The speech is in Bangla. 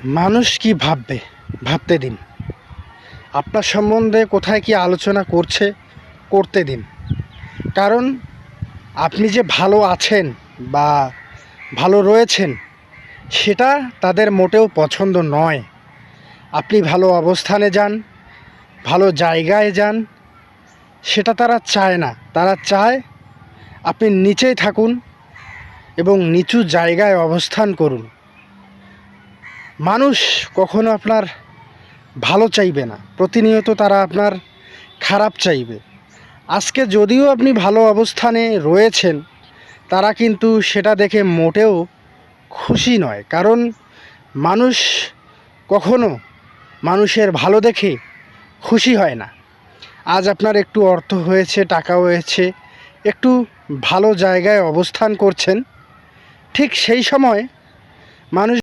মানুষ কি ভাববে ভাবতে দিন। আপনার সম্বন্ধে কোথায় কি আলোচনা করতে দিন। কারণ আপনি যে ভালো আছেন বা ভালো রয়েছেন সেটা তাদের মোটেও পছন্দ নয়। আপনি ভালো অবস্থানে যান, ভালো জায়গায় যান, সেটা তারা চায় না। তারা চায় আপনি নিচেই থাকুন এবং নিচু জায়গায় অবস্থান করুন। মানুষ কখনো আপনার ভালো চাইবে না, প্রতিনিয়ত তারা আপনার খারাপ চাইবে। আজকে যদিও আপনি ভালো অবস্থানে রয়েছেন, তারা কিন্তু সেটা দেখে মোটেও খুশি নয়। কারণ মানুষ কখনো মানুষের ভালো দেখে খুশি হয় না। আজ আপনার একটু অর্থ হয়েছে, টাকা হয়েছে, একটু ভালো জায়গায় অবস্থান করছেন, ঠিক সেই সময় মানুষ